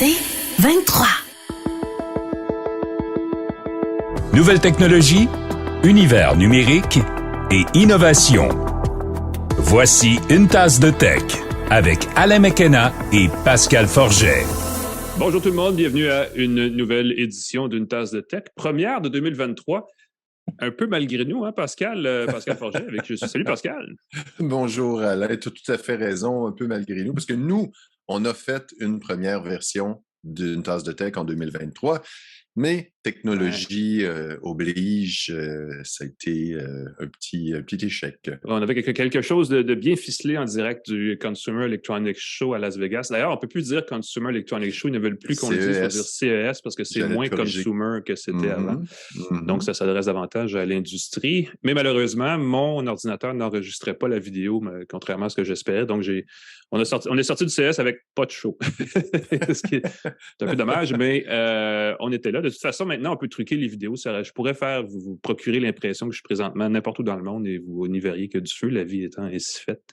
C'est 23. Nouvelles technologies, univers numérique et innovation. Voici une tasse de tech avec Alain McKenna et Pascal Forget. Bonjour tout le monde, bienvenue à une nouvelle édition d'une tasse de tech, première de 2023. Un peu malgré nous, hein, Pascal Forget, avec je suis. Salut Pascal. Bonjour Alain, tu as tout à fait raison, un peu malgré nous, parce que nous, on a fait une première version d'une tasse de tech en 2023, mais technologie oblige, ça a été un petit échec. On avait quelque chose de bien ficelé en direct du Consumer Electronics Show à Las Vegas. D'ailleurs, on ne peut plus dire Consumer Electronics Show, ils ne veulent plus qu'on le dise, il faut dire CES parce que c'est moins consumer que c'était avant. Donc, ça s'adresse davantage à l'industrie. Mais malheureusement, mon ordinateur n'enregistrait pas la vidéo, contrairement à ce que j'espérais. Donc, on est sorti du CES avec pas de show. Ce qui est un peu dommage, mais on était là. De toute façon, maintenant, on peut truquer les vidéos. Je pourrais vous procurer l'impression que je suis présentement n'importe où dans le monde et vous n'y verriez que du feu, la vie étant ainsi faite.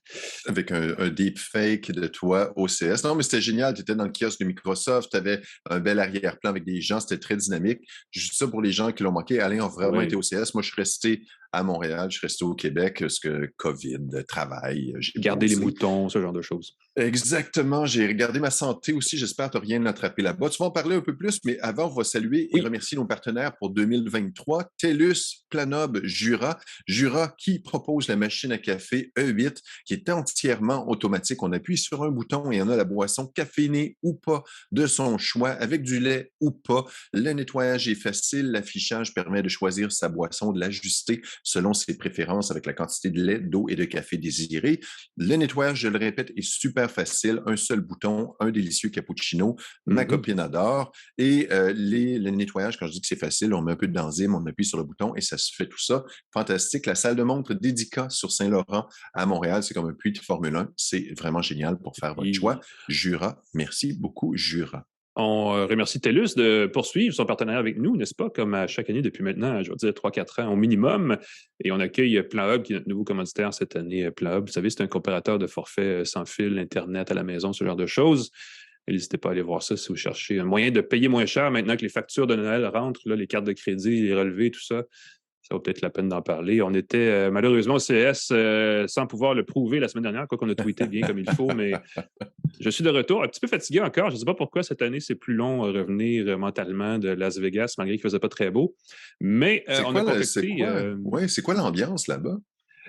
Avec un deepfake de toi au CS. Non, mais c'était génial. Tu étais dans le kiosque de Microsoft, tu avais un bel arrière-plan avec des gens, c'était très dynamique. Juste ça pour les gens qui l'ont manqué. Alain a vraiment été au CS. Moi, je suis resté à Montréal, je suis resté au Québec, parce que COVID, travail. Garder les moutons, ce genre de choses. Exactement. J'ai regardé ma santé aussi. J'espère que tu n'as rien attrapé là-bas. Tu vas en parler un peu plus, mais avant, on va saluer et remercier nos partenaires pour 2023. TELUS, Planob, Jura. Jura qui propose la machine à café E8 qui est entièrement automatique. On appuie sur un bouton et on a la boisson caféinée ou pas de son choix, avec du lait ou pas. Le nettoyage est facile. L'affichage permet de choisir sa boisson, de l'ajuster selon ses préférences avec la quantité de lait, d'eau et de café désiré. Le nettoyage, je le répète, est super facile. Un seul bouton, un délicieux cappuccino. Ma copine adore. Et le nettoyage, quand je dis que c'est facile, on met un peu d'enzyme, on appuie sur le bouton et ça se fait tout ça. Fantastique. La salle de montre Dédica sur Saint-Laurent à Montréal, c'est comme un puits de Formule 1. C'est vraiment génial pour faire votre choix. Jura, merci beaucoup, Jura. On remercie TELUS de poursuivre son partenariat avec nous, n'est-ce pas, comme à chaque année depuis maintenant, je veux dire 3-4 ans au minimum. Et on accueille PlanHub, qui est notre nouveau commanditaire cette année. PlanHub, vous savez, c'est un comparateur de forfait sans fil, Internet à la maison, ce genre de choses. N'hésitez pas à aller voir ça si vous cherchez un moyen de payer moins cher maintenant que les factures de Noël rentrent, là, les cartes de crédit, les relevés, tout ça. Ça vaut peut-être la peine d'en parler. On était malheureusement au CES sans pouvoir le prouver la semaine dernière, quoi qu'on a tweeté bien comme il faut, mais je suis de retour, un petit peu fatigué encore. Je ne sais pas pourquoi cette année, c'est plus long à revenir mentalement de Las Vegas, malgré qu'il ne faisait pas très beau. Mais on a contacté... c'est quoi l'ambiance là-bas?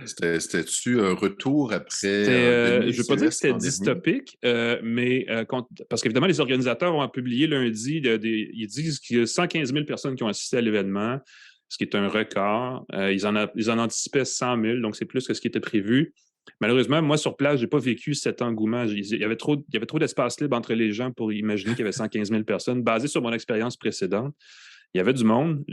C'était-tu un retour après... je ne veux pas dire que c'était dystopique, mais parce qu'évidemment, les organisateurs ont publié lundi, ils disent qu'il y a 115 000 personnes qui ont assisté à l'événement, ce qui est un record. Ils en anticipaient 100 000, donc c'est plus que ce qui était prévu. Malheureusement, moi, sur place, je n'ai pas vécu cet engouement. Il y avait trop d'espace libre entre les gens pour imaginer qu'il y avait 115 000 personnes. Basé sur mon expérience précédente, il y avait du monde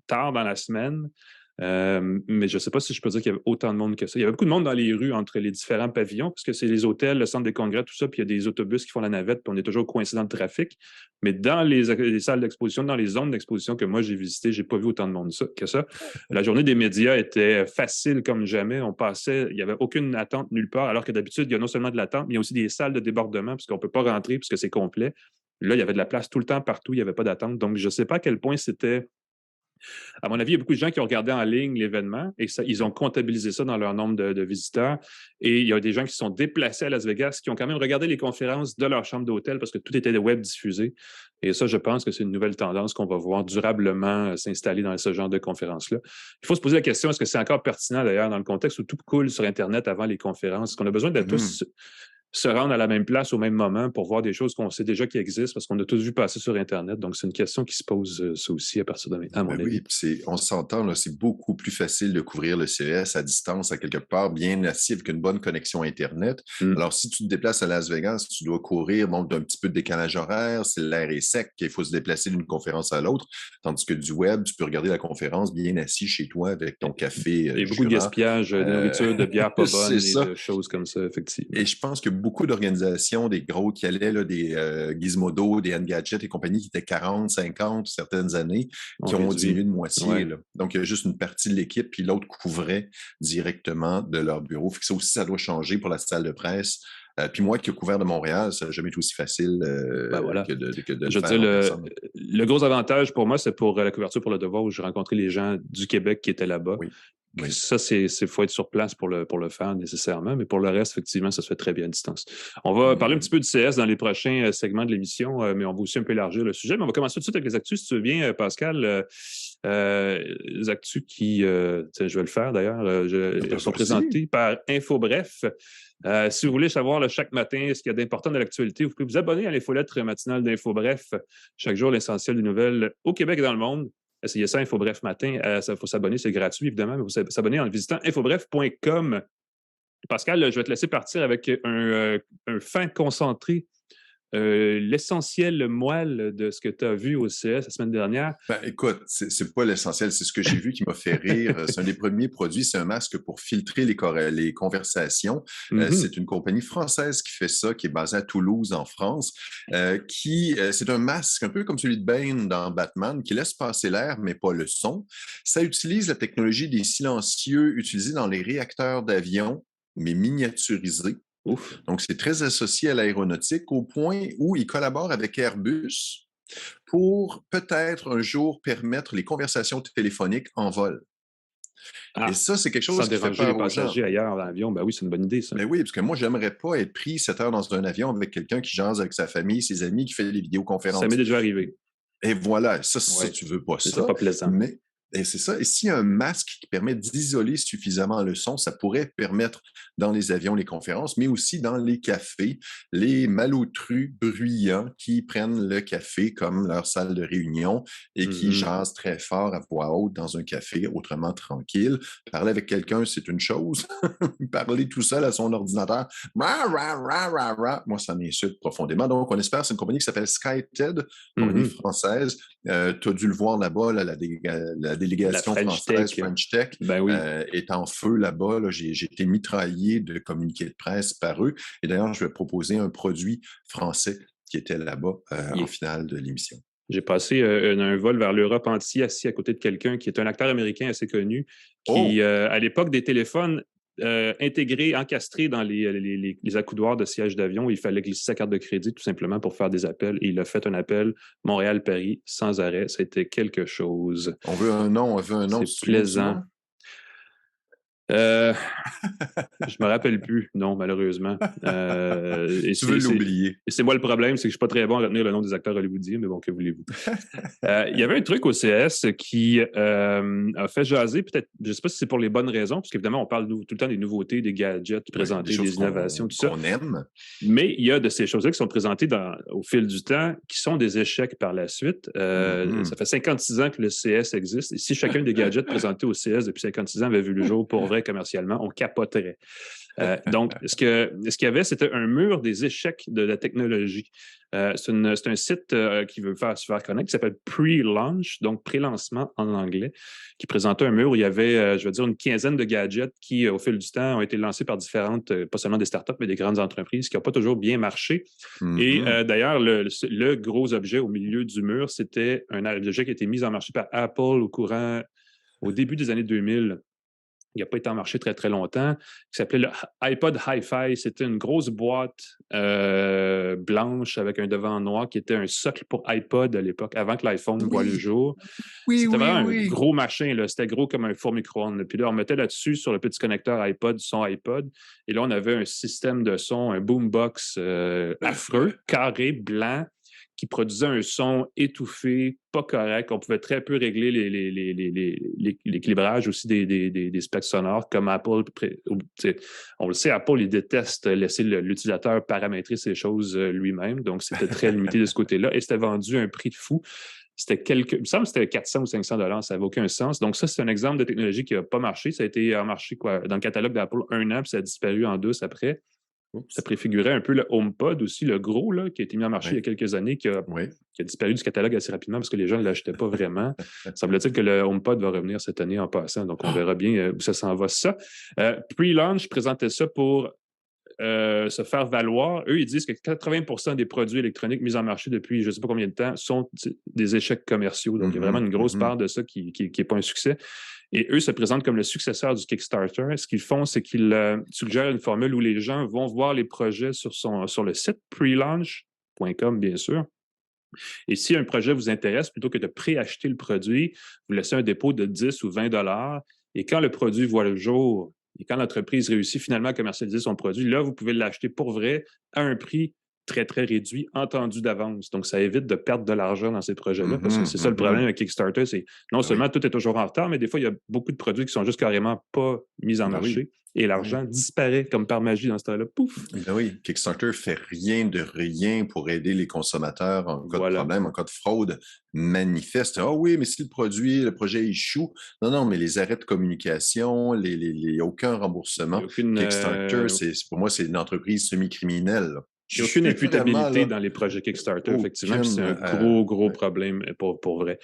tard dans la semaine, mais je ne sais pas si je peux dire qu'il y avait autant de monde que ça. Il y avait beaucoup de monde dans les rues entre les différents pavillons, parce que c'est les hôtels, le centre des congrès, tout ça, puis il y a des autobus qui font la navette, puis on est toujours coincé dans le trafic. Mais dans les salles d'exposition, dans les zones d'exposition que moi j'ai visitées, je n'ai pas vu autant de monde que ça. La journée des médias était facile comme jamais. On passait, il n'y avait aucune attente nulle part, alors que d'habitude, il y a non seulement de l'attente, mais il y a aussi des salles de débordement, parce qu'on ne peut pas rentrer, puisque c'est complet. Là, il y avait de la place tout le temps, partout, il n'y avait pas d'attente. Donc, je ne sais pas à quel point c'était... À mon avis, il y a beaucoup de gens qui ont regardé en ligne l'événement et ils ont comptabilisé ça dans leur nombre de visiteurs. Et il y a des gens qui se sont déplacés à Las Vegas qui ont quand même regardé les conférences de leur chambre d'hôtel parce que tout était web diffusé. Et ça, je pense que c'est une nouvelle tendance qu'on va voir durablement s'installer dans ce genre de conférences-là. Il faut se poser la question, est-ce que c'est encore pertinent d'ailleurs dans le contexte où tout coule sur Internet avant les conférences? Est-ce qu'on a besoin de tous se rendre à la même place au même moment pour voir des choses qu'on sait déjà qui existent parce qu'on a tous vu passer sur Internet. Donc, c'est une question qui se pose ça aussi à partir de maintenant, à mon avis. Oui, on s'entend, là, c'est beaucoup plus facile de couvrir le CES à distance, à quelque part, bien assis avec une bonne connexion Internet. Alors, si tu te déplaces à Las Vegas, tu dois courir d'un petit peu de décalage horaire, l'air est sec, il faut se déplacer d'une conférence à l'autre, tandis que du web, tu peux regarder la conférence bien assis chez toi avec ton café. Il y a beaucoup de gaspillage de nourriture, de bière pas bonne et de choses comme ça, effectivement. Et je pense que beaucoup d'organisations, des gros qui allaient, là, des Gizmodo, des Engadget et compagnie qui étaient 40, 50 certaines années, qui ont diminué de moitié. Ouais. Là. Donc, il y a juste une partie de l'équipe, puis l'autre couvrait directement de leur bureau. Fait que ça aussi, ça doit changer pour la salle de presse. Puis moi qui ai couvert de Montréal, ça n'a jamais été aussi facile voilà. que de le Je veux faire dire, en personne. le gros avantage pour moi, c'est pour la couverture pour le Devoir où j'ai rencontré les gens du Québec qui étaient là-bas. Oui. Oui. Ça, il faut être sur place pour le faire nécessairement, mais pour le reste, effectivement, ça se fait très bien à distance. On va parler un petit peu du CS dans les prochains segments de l'émission, mais on va aussi un peu élargir le sujet. Mais on va commencer tout de suite avec les actus, si tu veux bien, Pascal. Les actus qui, je vais le faire d'ailleurs, sont présentés par InfoBref. Si vous voulez savoir chaque matin ce qu'il y a d'important dans l'actualité, vous pouvez vous abonner à l'infolettre matinale d'InfoBref. Chaque jour, l'essentiel des nouvelles au Québec et dans le monde. Essayez ça, InfoBref matin. Il faut s'abonner, c'est gratuit, évidemment, mais vous pouvez s'abonner en visitant infobref.com. Pascal, je vais te laisser partir avec un fin concentré, l'essentiel moelle de ce que tu as vu au CS la semaine dernière. Ben, écoute, c'est pas l'essentiel, c'est ce que j'ai vu qui m'a fait rire. C'est un des premiers produits, c'est un masque pour filtrer les conversations. C'est une compagnie française qui fait ça, qui est basée à Toulouse, en France, c'est un masque un peu comme celui de Bane dans Batman, qui laisse passer l'air, mais pas le son. Ça utilise la technologie des silencieux utilisés dans les réacteurs d'avion, mais miniaturisés. Ouf. Donc, c'est très associé à l'aéronautique au point où il collabore avec Airbus pour peut-être un jour permettre les conversations téléphoniques en vol. Et ça, c'est quelque chose qui fait peur les passagers ailleurs dans l'avion. Ben oui, c'est une bonne idée, ça. Ben oui, parce que moi, j'aimerais pas être pris 7 heures dans un avion avec quelqu'un qui jase avec sa famille, ses amis, qui fait des vidéoconférences. Ça m'est déjà arrivé. Et voilà, ça, tu veux pas ça. C'est pas plaisant. Et c'est ça. Et s'il y a un masque qui permet d'isoler suffisamment le son, ça pourrait permettre dans les avions les conférences, mais aussi dans les cafés, les malotrus bruyants qui prennent le café comme leur salle de réunion et qui jasent très fort à voix haute dans un café autrement tranquille. Parler avec quelqu'un, c'est une chose. Parler tout seul à son ordinateur, moi, ça m'insulte profondément. Donc, on espère, c'est une compagnie qui s'appelle SkyTed, compagnie française. Tu as dû le voir là-bas, la délégation française French Tech est en feu là-bas. J'ai été mitraillé de communiqués de presse par eux. Et d'ailleurs, je vais proposer un produit français qui était là-bas en finale de l'émission. J'ai passé un vol vers l'Europe entière assis à côté de quelqu'un qui est un acteur américain assez connu, qui, à l'époque des téléphones intégrés, encastrés dans les accoudoirs de sièges d'avion, il fallait glisser sa carte de crédit tout simplement pour faire des appels. Et il a fait un appel Montréal-Paris sans arrêt. C'était quelque chose. On veut un nom. C'est plaisant. Je me rappelle plus, non, malheureusement. Tu veux l'oublier. Et c'est moi le problème, c'est que je suis pas très bon à retenir le nom des acteurs hollywoodiens, mais bon, que voulez-vous. Il y avait un truc au CS qui a fait jaser, peut-être, je sais pas si c'est pour les bonnes raisons, parce qu'évidemment, on parle tout le temps des nouveautés, des gadgets présentés, des innovations, tout ça. Qu'on aime. Mais il y a de ces choses-là qui sont présentées au fil du temps, qui sont des échecs par la suite. Ça fait 56 ans que le CS existe, et si chacun des gadgets présentés au CS depuis 56 ans avait vu le jour pour vrai commercialement, on capoterait. Donc, ce qu'il y avait, c'était un mur des échecs de la technologie. C'est un site qui veut se faire connaître, qui s'appelle Pre-Launch, donc pré-lancement en anglais, qui présentait un mur où il y avait, je veux dire, une quinzaine de gadgets qui, au fil du temps, ont été lancés par différentes, pas seulement des startups, mais des grandes entreprises qui n'ont pas toujours bien marché. Et d'ailleurs, le gros objet au milieu du mur, c'était un objet qui a été mis en marché par Apple au début des années 2000. Il n'a pas été en marché très, très longtemps, qui s'appelait le iPod Hi-Fi. C'était une grosse boîte blanche avec un devant noir qui était un socle pour iPod à l'époque, avant que l'iPhone voie le jour. C'était vraiment un gros machin. Là. C'était gros comme un four micro-ondes. Puis là, on mettait là-dessus, sur le petit connecteur iPod, son iPod. Et là, on avait un système de son, un boombox affreux, carré, blanc, qui produisait un son étouffé, pas correct. On pouvait très peu régler l'équilibrage aussi des specs sonores, comme Apple. On le sait, Apple, il déteste laisser l'utilisateur paramétrer ces choses lui-même. Donc, c'était très limité de ce côté-là. Et c'était vendu à un prix de fou. Il me semble que c'était 400 ou 500 $. Ça n'avait aucun sens. Donc, ça, c'est un exemple de technologie qui n'a pas marché. Ça a été en marché dans le catalogue d'Apple 1 an, puis ça a disparu en 2 après. Ça préfigurait un peu le HomePod aussi, le gros, là, qui a été mis en marché il y a quelques années, qui a disparu du catalogue assez rapidement parce que les gens ne l'achetaient pas vraiment. Semble-t-il que le HomePod va revenir cette année en passant, donc on verra bien où ça s'en va. Ça. Pre-Launch présentait ça pour se faire valoir. Eux, ils disent que 80% des produits électroniques mis en marché depuis je ne sais pas combien de temps sont des échecs commerciaux. Donc, il y a vraiment une grosse part de ça qui n'est pas un succès. Et eux se présentent comme le successeur du Kickstarter. Ce qu'ils font, c'est qu'ils suggèrent une formule où les gens vont voir les projets sur le site prelaunch.com, bien sûr. Et si un projet vous intéresse, plutôt que de préacheter le produit, vous laissez un dépôt de 10 ou 20 $. Et quand le produit voit le jour et quand l'entreprise réussit finalement à commercialiser son produit, là, vous pouvez l'acheter pour vrai à un prix très, très réduit, entendu d'avance. Donc, ça évite de perdre de l'argent dans ces projets-là, parce que c'est ça le problème avec Kickstarter, c'est non seulement tout est toujours en retard, mais des fois, il y a beaucoup de produits qui sont juste carrément pas mis en marché. Et l'argent disparaît comme par magie dans ce temps-là. Pouf! Ben oui, Kickstarter fait rien de rien pour aider les consommateurs en cas de problème, en cas de fraude manifeste. Ah oui, mais si le projet échoue. Non, mais les arrêts de communication, aucun remboursement. Kickstarter, pour moi, c'est une entreprise semi-criminelle. Il n'y a aucune imputabilité dans les projets Kickstarter, effectivement, puis c'est un gros problème pour vrai.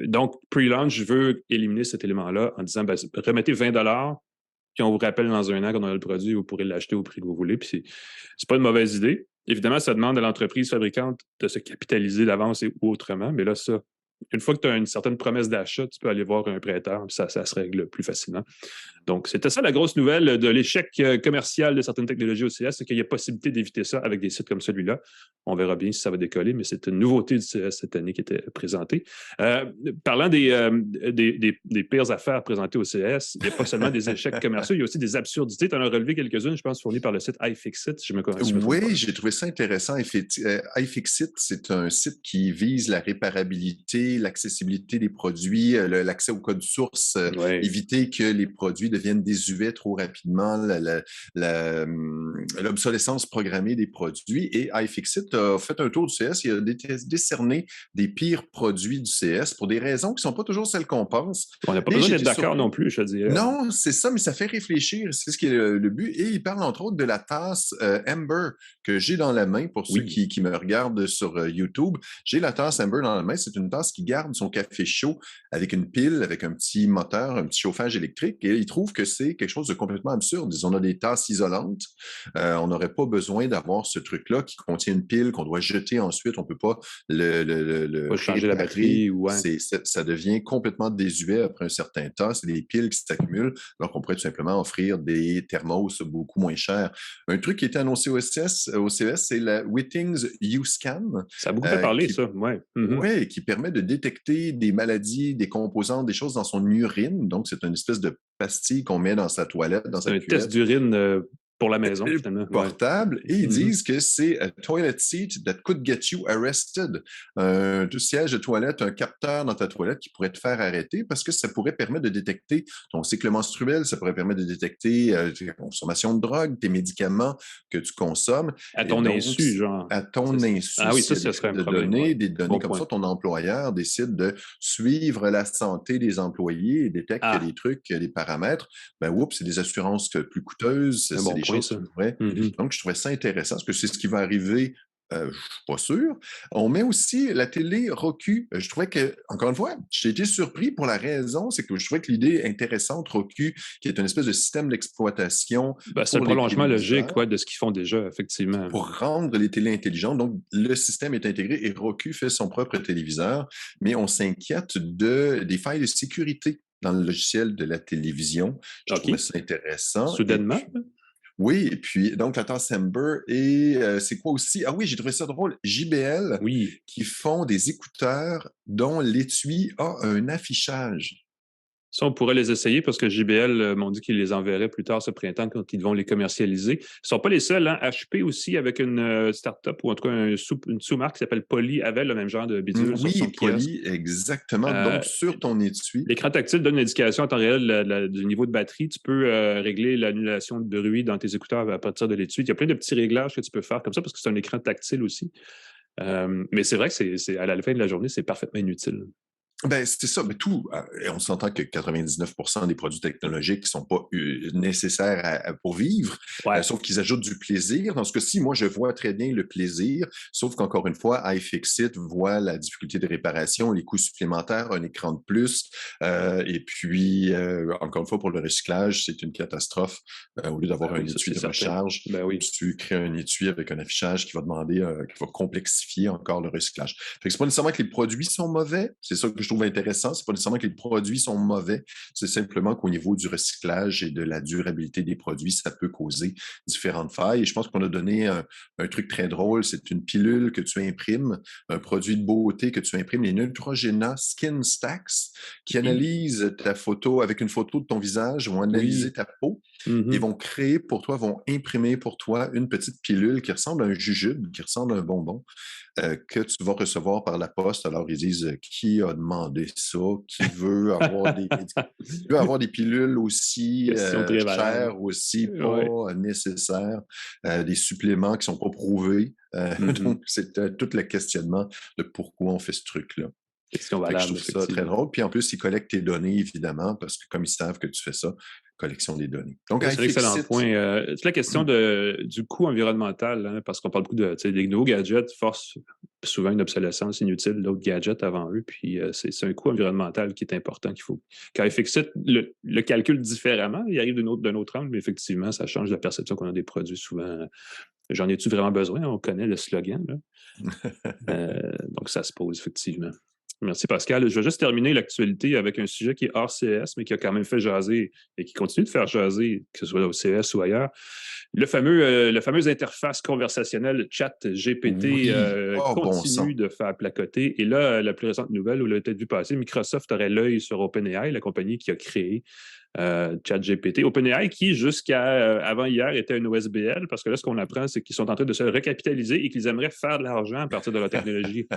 Donc, Prelaunch veut éliminer cet élément-là en disant, remettez 20 $, puis on vous rappelle dans un an qu'on a le produit, vous pourrez l'acheter au prix que vous voulez, puis c'est pas une mauvaise idée. Évidemment, ça demande à l'entreprise fabricante de se capitaliser d'avance ou autrement, mais là, ça, une fois que tu as une certaine promesse d'achat, tu peux aller voir un prêteur, puis ça se règle plus facilement. Donc, c'était ça la grosse nouvelle de l'échec commercial de certaines technologies au CS, c'est qu'il y a possibilité d'éviter ça avec des sites comme celui-là. On verra bien si ça va décoller, mais c'est une nouveauté du CS cette année qui était présentée. Parlant des pires affaires présentées au CS, il n'y a pas seulement des échecs commerciaux, il y a aussi des absurdités. Tu en as relevé quelques-unes, je pense, fournies par le site iFixit. Oui, j'ai trouvé ça intéressant. iFixit, c'est un site qui vise la réparabilité, l'accessibilité des produits, l'accès au code source, éviter que les produits deviennent désuets trop rapidement, l'obsolescence programmée des produits. Et iFixit a fait un tour du CS, il a décerné des pires produits du CS pour des raisons qui ne sont pas toujours celles qu'on pense. On n'a pas besoin d'être d'accord non plus, je dirais. Non, c'est ça, mais ça fait réfléchir. C'est ce qui est le but. Et il parle entre autres de la tasse Amber que j'ai dans la main pour ceux qui me regardent sur YouTube. J'ai la tasse Amber dans la main. C'est une tasse qui garde son café chaud avec une pile, avec un petit moteur, un petit chauffage électrique. Et il trouve que c'est quelque chose de complètement absurde. On a des tasses isolantes. On n'aurait pas besoin d'avoir ce truc-là qui contient une pile qu'on doit jeter ensuite. On ne peut pas changer la batterie. Ça devient complètement désuet après un certain temps. C'est des piles qui s'accumulent, alors qu'on pourrait tout simplement offrir des thermos beaucoup moins chers. Un truc qui était annoncé au CES, c'est la Whittings U-Scan. Ça a beaucoup fait parler, ça. Oui, qui permet de détecter des maladies, des composants, des choses dans son urine. Donc, c'est une espèce de pastille qu'on met dans sa toilette, dans sa cuvette. Un test d'urine pour la maison, finalement. Portable. Et ils disent que c'est a toilet seat that could get you arrested. Un siège de toilette, un capteur dans ta toilette qui pourrait te faire arrêter parce que ça pourrait permettre de détecter ton cycle menstruel, ça pourrait permettre de détecter ta consommation de drogue, tes médicaments que tu consommes. À ton insu, genre. À ton insu. Ah oui, ça serait un problème. Des données comme ça, ton employeur décide de suivre la santé des employés et détecte des trucs, des paramètres. C'est des assurances plus coûteuses, c'est des choses. Donc, je trouvais ça intéressant parce que c'est ce qui va arriver. Je ne suis pas sûr. On met aussi la télé Roku. Je trouvais que, encore une fois, j'ai été surpris pour la raison, c'est que je trouvais que l'idée intéressante, Roku, qui est une espèce de système d'exploitation. C'est un prolongement logique de ce qu'ils font déjà, effectivement. Pour rendre les télés intelligentes. Donc, le système est intégré et Roku fait son propre téléviseur, mais on s'inquiète des failles de sécurité dans le logiciel de la télévision. Je trouvais ça intéressant. Soudainement? Oui, et puis, donc, la tasse Amber, et c'est quoi aussi? Ah oui, j'ai trouvé ça drôle. JBL, qui font des écouteurs dont l'étui a un affichage. Ça, on pourrait les essayer parce que JBL m'ont dit qu'ils les enverraient plus tard ce printemps quand ils vont les commercialiser. Ils ne sont pas les seuls. HP aussi, avec une start-up ou en tout cas une sous-marque qui s'appelle Poly, avait le même genre de bidule. Oui, Poly, exactement. Donc, sur ton étui. L'écran tactile donne une indication en temps réel du niveau de batterie. Tu peux régler l'annulation de bruit dans tes écouteurs à partir de l'étui. Il y a plein de petits réglages que tu peux faire comme ça parce que c'est un écran tactile aussi. Mais c'est vrai que à la fin de la journée, c'est parfaitement inutile. C'est ça, mais tout, et on s'entend que 99% des produits technologiques ne sont pas nécessaires pour vivre, sauf qu'ils ajoutent du plaisir. Dans ce cas-ci, moi, je vois très bien le plaisir, sauf qu'encore une fois, iFixit voit la difficulté de réparation, les coûts supplémentaires, un écran de plus, et puis, encore une fois, pour le recyclage, c'est une catastrophe. Au lieu d'avoir un étui de recharge, tu crées un étui avec un affichage qui va demander, qui va complexifier encore le recyclage. Fait que c'est pas nécessairement que les produits sont mauvais, c'est ça que je je trouve intéressant. C'est pas nécessairement que les produits sont mauvais, c'est simplement qu'au niveau du recyclage et de la durabilité des produits, ça peut causer différentes failles. Et je pense qu'on a donné un truc très drôle, c'est une pilule que tu imprimes, un produit de beauté que tu imprimes, les Neutrogena Skin Stacks, qui analysent ta photo avec une photo de ton visage, vont analyser ta peau et vont créer pour toi, vont imprimer pour toi une petite pilule qui ressemble à un jujube, qui ressemble à un bonbon, que tu vas recevoir par la poste. Alors, ils disent qui a demandé ça, qui veut avoir des pilules aussi chères, aussi pas nécessaires, des suppléments qui ne sont pas prouvés. Donc, c'est tout le questionnement de pourquoi on fait ce truc-là. Question valable, je trouve ça très drôle. Puis en plus, ils collectent tes données, évidemment, parce que comme ils savent que tu fais ça, collection des données. Donc, c'est un excellent point. C'est la question du coût environnemental, hein, parce qu'on parle beaucoup des nouveaux gadgets forcent souvent une obsolescence inutile d'autres gadgets avant eux. Puis c'est un coût environnemental qui est important qu'il faut. Quand IFixit le calcule différemment, il arrive d'un autre angle, mais effectivement, ça change la perception qu'on a des produits souvent. J'en ai-tu vraiment besoin? On connaît le slogan. Là. Donc, ça se pose effectivement. Merci Pascal. Je vais juste terminer l'actualité avec un sujet qui est hors CS, mais qui a quand même fait jaser et qui continue de faire jaser, que ce soit au CS ou ailleurs. La fameuse interface conversationnelle ChatGPT continue de faire placoter. Et là, la plus récente nouvelle, vous l'avez peut-être vu passer, Microsoft aurait l'œil sur OpenAI, la compagnie qui a créé ChatGPT. OpenAI qui, jusqu'à avant hier, était une OSBL, parce que là, ce qu'on apprend, c'est qu'ils sont en train de se recapitaliser et qu'ils aimeraient faire de l'argent à partir de leur technologie.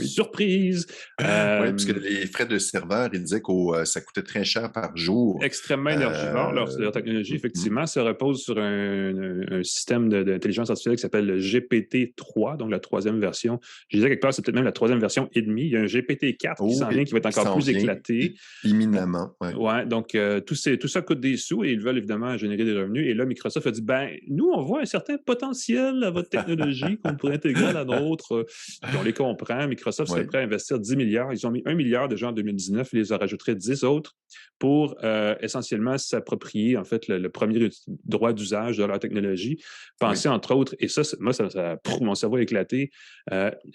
Surprise! Oui, parce que les frais de serveur, ils disaient que ça coûtait très cher par jour. Extrêmement énergivore. Leur technologie, effectivement, se repose sur un système d'intelligence artificielle qui s'appelle le GPT-3, donc la troisième version. Je disais quelque part, c'est peut-être même la troisième version et demie. Il y a un GPT-4 qui s'en vient, qui va être encore plus éclaté. Imminemment. Ouais, donc tout ça coûte des sous et ils veulent évidemment générer des revenus. Et là, Microsoft a dit, nous, on voit un certain potentiel à votre technologie qu'on pourrait intégrer à la nôtre. Puis on les comprend. Microsoft serait prêt à investir 10 milliards. Ils ont mis 1 milliard déjà en 2019. Ils les en rajouteraient 10 autres pour essentiellement s'approprier, en fait, le premier droit d'usage de leur technologie. Pensez, entre autres, et ça mon cerveau a éclaté,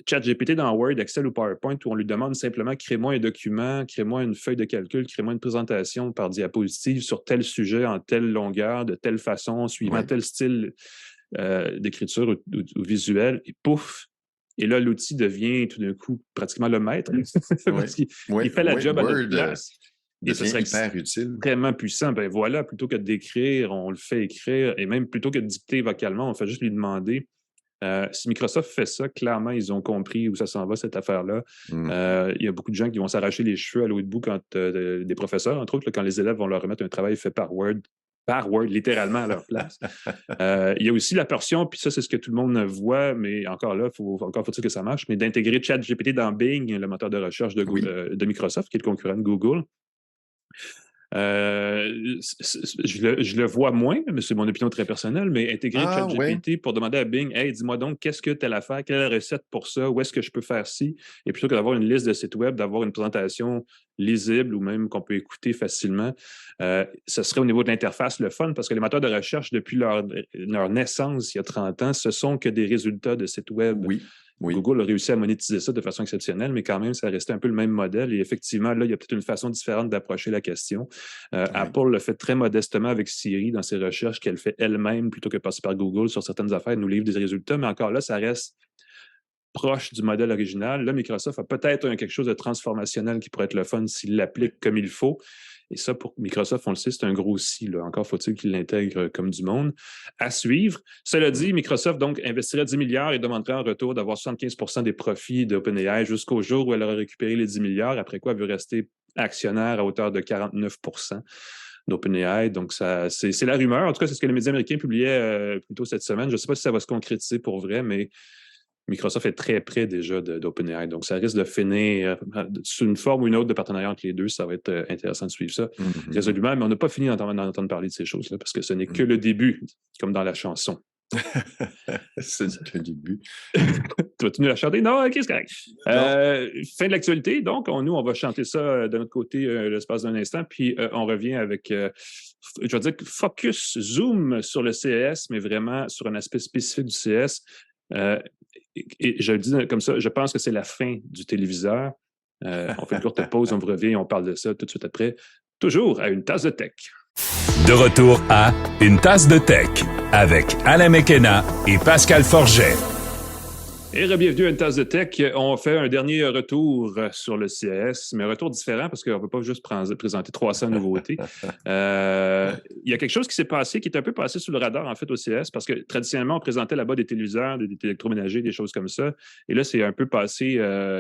ChatGPT dans Word, Excel ou PowerPoint, où on lui demande simplement, crée-moi un document, crée-moi une feuille de calcul, crée-moi une présentation par diapositive sur tel sujet, en telle longueur, de telle façon, suivant tel style d'écriture ou visuel, et pouf! Et là, l'outil devient tout d'un coup pratiquement le maître. Parce qu'il fait la job à notre place. Et ce serait hyper utile. Extrêmement puissant. Ben voilà, plutôt que d'écrire, on le fait écrire. Et même plutôt que de dicter vocalement, on fait juste lui demander. Si Microsoft fait ça, clairement, ils ont compris où ça s'en va, cette affaire-là. Il y a beaucoup de gens qui vont s'arracher les cheveux à l'eau de bout quand des professeurs, entre autres, quand les élèves vont leur remettre un travail fait par Word, littéralement à leur place. Il y a aussi la portion, puis ça, c'est ce que tout le monde voit, mais encore là, faut-il que ça marche, mais d'intégrer ChatGPT dans Bing, le moteur de recherche de Microsoft, qui est le concurrent de Google. Je le vois moins, mais c'est mon opinion très personnelle, mais intégrer ChatGPT pour demander à Bing, hey, dis-moi donc, qu'est-ce que tu as à faire, quelle est la recette pour ça, où est-ce que je peux faire ci, et plutôt que d'avoir une liste de sites web, d'avoir une présentation lisible ou même qu'on peut écouter facilement, ce serait au niveau de l'interface le fun, parce que les moteurs de recherche, depuis leur naissance, il y a 30 ans, ce sont que des résultats de sites web. Oui. Google a réussi à monétiser ça de façon exceptionnelle, mais quand même, ça restait un peu le même modèle. Et effectivement, là, il y a peut-être une façon différente d'approcher la question. Apple le fait très modestement avec Siri dans ses recherches qu'elle fait elle-même plutôt que passer par Google sur certaines affaires, elle nous livre des résultats. Mais encore là, ça reste proche du modèle original. Là, Microsoft a peut-être quelque chose de transformationnel qui pourrait être le fun s'il l'applique comme il faut. Et ça, pour Microsoft, on le sait, c'est un gros si. Là. Encore faut-il qu'il l'intègre comme du monde. À suivre. Cela dit, Microsoft donc investirait 10 milliards et demanderait en retour d'avoir 75% des profits d'OpenAI jusqu'au jour où elle aura récupéré les 10 milliards, après quoi elle veut rester actionnaire à hauteur de 49% d'OpenAI. Donc, c'est la rumeur. En tout cas, c'est ce que les médias américains publiaient plus tôt cette semaine. Je ne sais pas si ça va se concrétiser pour vrai, mais Microsoft est très près déjà d'OpenAI. Donc, ça risque de finir sous une forme ou une autre de partenariat entre les deux. Ça va être intéressant de suivre ça résolument. Mais on n'a pas fini d'entendre parler de ces choses-là parce que ce n'est que le début, comme dans la chanson. C'est un début. Tu vas-tu nous la chanter? Non, OK, c'est correct. Fin de l'actualité. Donc, nous, on va chanter ça de notre côté l'espace d'un instant. Puis, on revient avec, je vais dire, focus, zoom sur le CES, mais vraiment sur un aspect spécifique du CES. Et je le dis comme ça, je pense que c'est la fin du téléviseur. On fait une courte pause, on vous revient, on parle de ça tout de suite après. Toujours à Une tasse de tech. De retour à Une tasse de tech avec Alain McKenna et Pascal Forget. Et bienvenue à Une tasse de tech. On fait un dernier retour sur le CES, mais un retour différent parce qu'on ne peut pas juste présenter 300 nouveautés. Il y a quelque chose qui s'est passé, qui est un peu passé sous le radar en fait au CES, parce que traditionnellement, on présentait là-bas des téléviseurs, des électroménagers, des choses comme ça. Et là, c'est un peu passé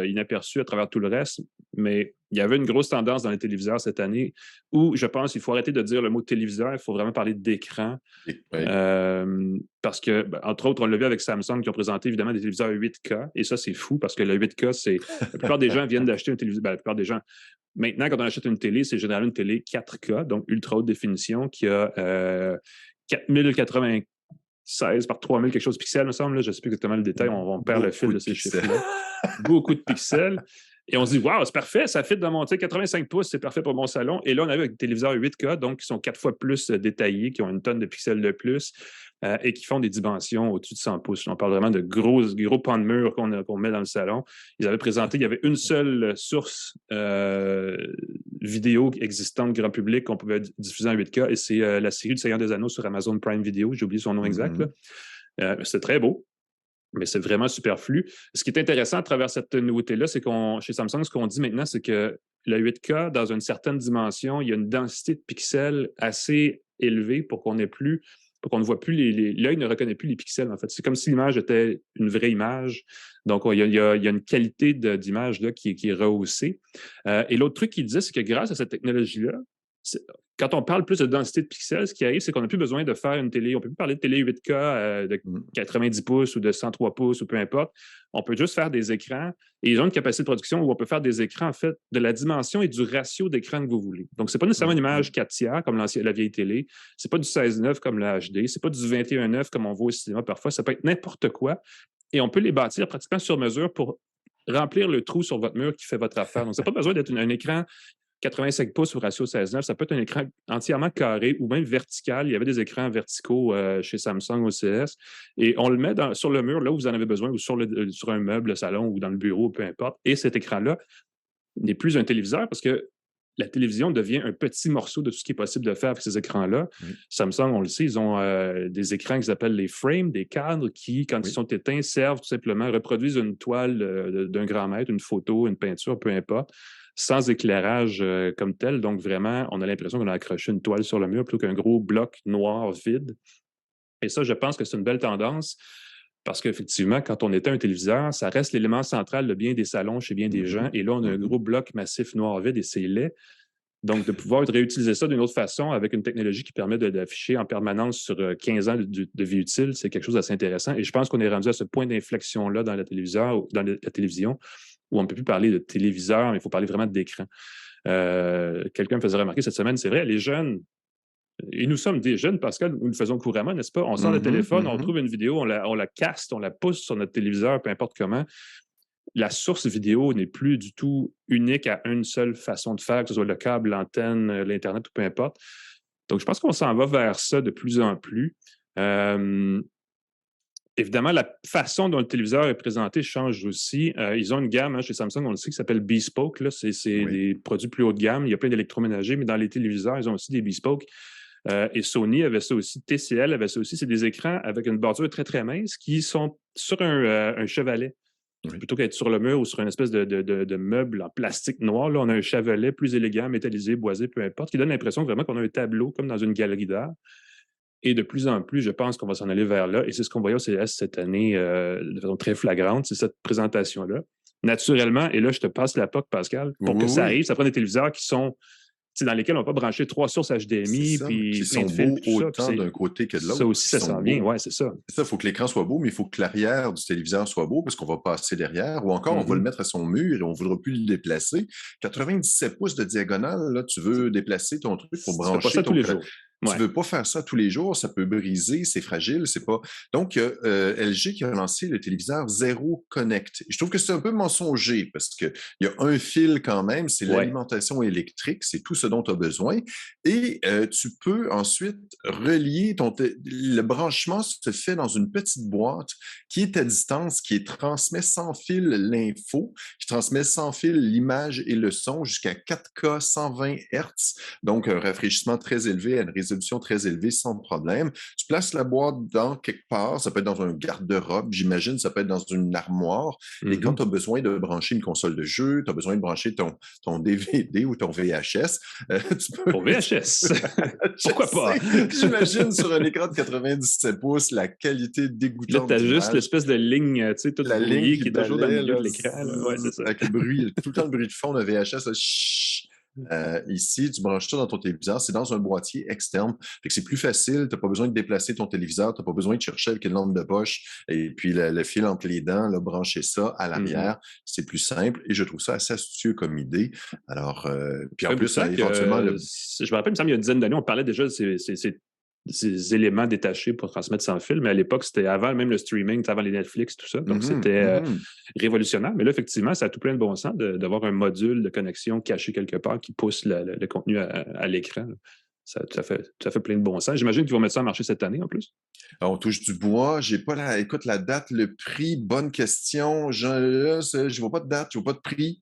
inaperçu à travers tout le reste. Mais il y avait une grosse tendance dans les téléviseurs cette année où je pense qu'il faut arrêter de dire le mot téléviseur, il faut vraiment parler d'écran. Oui. Parce que, entre autres, on l'a vu avec Samsung qui ont présenté évidemment des téléviseurs 8K. Et ça, c'est fou parce que le 8K, c'est. La plupart des gens viennent d'acheter un téléviseur. La plupart des gens. Maintenant, quand on achète une télé, c'est généralement une télé 4K, donc ultra haute définition, qui a 4096 par 3000 quelque chose de pixels, me semble. Là. Je ne sais plus exactement le détail. On perd le fil de ces chiffres-là. Beaucoup de pixels. Et on se dit, waouh, c'est parfait, ça fit dans mon 85 pouces, c'est parfait pour mon salon. Et là, on avait des téléviseurs 8K, donc qui sont 4 fois plus détaillés, qui ont une tonne de pixels de plus et qui font des dimensions au-dessus de 100 pouces. On parle vraiment de gros pans de mur qu'on met dans le salon. Ils avaient présenté, il y avait une seule source vidéo existante grand public qu'on pouvait diffuser en 8K et c'est la série du Seigneur des Anneaux sur Amazon Prime Video. J'ai oublié son nom exact. C'est très beau. Mais c'est vraiment superflu. Ce qui est intéressant à travers cette nouveauté-là, c'est chez Samsung, ce qu'on dit maintenant, c'est que le 8K, dans une certaine dimension, il y a une densité de pixels assez élevée pour qu'on ne voit plus l'œil ne reconnaît plus les pixels, en fait. C'est comme si l'image était une vraie image. Donc, il y a une qualité d'image là, qui est rehaussée. Et l'autre truc qu'il disait, c'est que grâce à cette technologie-là, quand on parle plus de densité de pixels, ce qui arrive, c'est qu'on n'a plus besoin de faire une télé. On ne peut plus parler de télé 8K de 90 pouces ou de 103 pouces ou peu importe. On peut juste faire des écrans et ils ont une capacité de production où on peut faire des écrans, en fait, de la dimension et du ratio d'écran que vous voulez. Donc, ce n'est pas nécessairement une image 4 tiers comme la vieille télé. Ce n'est pas du 16:9 comme la HD. Ce n'est pas du 21:9 comme on voit au cinéma parfois. Ça peut être n'importe quoi. Et on peut les bâtir pratiquement sur mesure pour remplir le trou sur votre mur qui fait votre affaire. Donc, ça n'a pas besoin d'être un écran 85 pouces au ratio 16:9, ça peut être un écran entièrement carré ou même vertical. Il y avait des écrans verticaux chez Samsung au CS. Et on le met sur le mur, là où vous en avez besoin, ou sur un meuble, le salon, ou dans le bureau, peu importe. Et cet écran-là n'est plus un téléviseur parce que la télévision devient un petit morceau de tout ce qui est possible de faire avec ces écrans-là. Samsung, on le sait, ils ont des écrans qu'ils appellent les frames, des cadres qui, quand ils sont éteints, servent tout simplement, reproduisent une toile d'un grand mètre, une photo, une peinture, peu importe, sans éclairage comme tel. Donc, vraiment, on a l'impression qu'on a accroché une toile sur le mur plutôt qu'un gros bloc noir vide. Et ça, je pense que c'est une belle tendance parce qu'effectivement, quand on éteint un téléviseur, ça reste l'élément central de bien des salons chez bien des gens. Et là, on a un gros bloc massif noir vide et c'est laid. Donc, de pouvoir réutiliser ça d'une autre façon avec une technologie qui permet d'afficher en permanence sur 15 ans de vie utile, c'est quelque chose d'assez intéressant. Et je pense qu'on est rendu à ce point d'inflexion-là dans la télévision, où on ne peut plus parler de téléviseur, mais il faut parler vraiment d'écran. Quelqu'un me faisait remarquer cette semaine, c'est vrai, les jeunes, et nous sommes des jeunes, Pascal, nous le faisons couramment, n'est-ce pas? On sort le téléphone, on trouve une vidéo, on la caste, on la pousse sur notre téléviseur, peu importe comment. La source vidéo n'est plus du tout unique à une seule façon de faire, que ce soit le câble, l'antenne, l'Internet ou peu importe. Donc, je pense qu'on s'en va vers ça de plus en plus. Évidemment, la façon dont le téléviseur est présenté change aussi. Ils ont une gamme chez Samsung, on le sait, qui s'appelle Bespoke. Là. C'est des produits plus haut de gamme. Il y a plein d'électroménagers, mais dans les téléviseurs, ils ont aussi des Bespoke. Et Sony avait ça aussi, TCL avait ça aussi. C'est des écrans avec une bordure très, très mince qui sont sur un chevalet. Plutôt qu'être sur le mur ou sur une espèce de meuble en plastique noir, là, on a un chevalet plus élégant, métallisé, boisé, peu importe, qui donne l'impression vraiment qu'on a un tableau comme dans une galerie d'art. Et de plus en plus, je pense qu'on va s'en aller vers là. Et c'est ce qu'on voyait au CES cette année de façon très flagrante, c'est cette présentation-là. Naturellement, et là, je te passe la POC, Pascal, pour que ça arrive, ça prend des téléviseurs qui sont dans lesquels on va pas brancher 3 sources HDMI. Puis qui sont beaux autant d'un côté que de l'autre. Ça aussi, ça s'en vient. Oui, c'est ça. C'est ça, il faut que l'écran soit beau, mais il faut que l'arrière du téléviseur soit beau parce qu'on va passer derrière. Ou encore, on va le mettre à son mur et on ne voudra plus le déplacer. 97 pouces de diagonale, là, tu veux déplacer ton truc pour brancher. Tu fais pas ça tous les jours. Tu veux pas faire ça tous les jours, ça peut briser, c'est fragile, c'est pas... Donc, LG qui a lancé le téléviseur Zero Connect. Je trouve que c'est un peu mensonger parce qu'il y a un fil quand même, c'est l'alimentation électrique, c'est tout ce dont tu as besoin. Et tu peux ensuite relier le branchement se fait dans une petite boîte qui est à distance, qui transmet sans fil l'info, qui transmet sans fil l'image et le son jusqu'à 4K 120 Hz, donc un rafraîchissement très élevé à une résolution très élevée sans problème. Tu places la boîte dans quelque part, ça peut être dans un garde-robe, j'imagine, ça peut être dans une armoire, et quand tu as besoin de brancher une console de jeu, tu as besoin de brancher ton DVD ou ton VHS, tu peux... Ton VHS! Pourquoi pas? J'imagine sur un écran de 97 pouces, la qualité dégoûtante. Là, tu as juste l'espèce de ligne, tu sais, toute la ligne qui est toujours dans le milieu de l'écran. Ouais, c'est ça. Avec le bruit, tout le temps le bruit de fond de VHS. Ici, tu branches ça dans ton téléviseur, c'est dans un boîtier externe. Fait que c'est plus facile, tu n'as pas besoin de déplacer ton téléviseur, tu n'as pas besoin de chercher avec une lampe de poche et puis le fil entre les dents, là, brancher ça à l'arrière. C'est plus simple et je trouve ça assez astucieux comme idée. Alors, puis en plus, éventuellement... Je me rappelle, il me semble, il y a une dizaine d'années, on parlait déjà de ces éléments détachés pour transmettre sans fil, mais à l'époque, c'était avant même le streaming, avant les Netflix, tout ça. Donc, c'était révolutionnaire. Mais là, effectivement, ça a tout plein de bon sens d'avoir un module de connexion caché quelque part qui pousse le contenu à l'écran. Ça fait plein de bon sens. J'imagine qu'ils vont mettre ça en marché cette année, en plus. On touche du bois. J'ai pas écoute, la date, le prix, bonne question. Je vois pas de date, je vois pas de prix.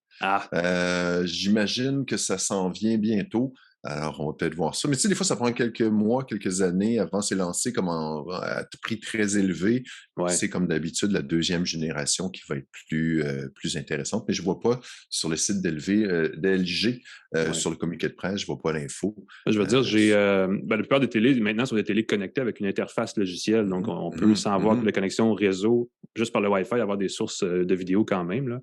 J'imagine que ça s'en vient bientôt. Alors, on va peut-être voir ça. Mais tu sais, des fois, ça prend quelques mois, quelques années avant c'est lancé comme à prix très élevé. C'est comme d'habitude la deuxième génération qui va être plus intéressante. Mais je ne vois pas sur le site d'LG, sur le communiqué de presse, je ne vois pas l'info. Je veux dire, la plupart des télés, maintenant, sont des télés connectées avec une interface logicielle. Donc, on peut, sans avoir la connexion au réseau, juste par le Wi-Fi, avoir des sources de vidéos quand même, là.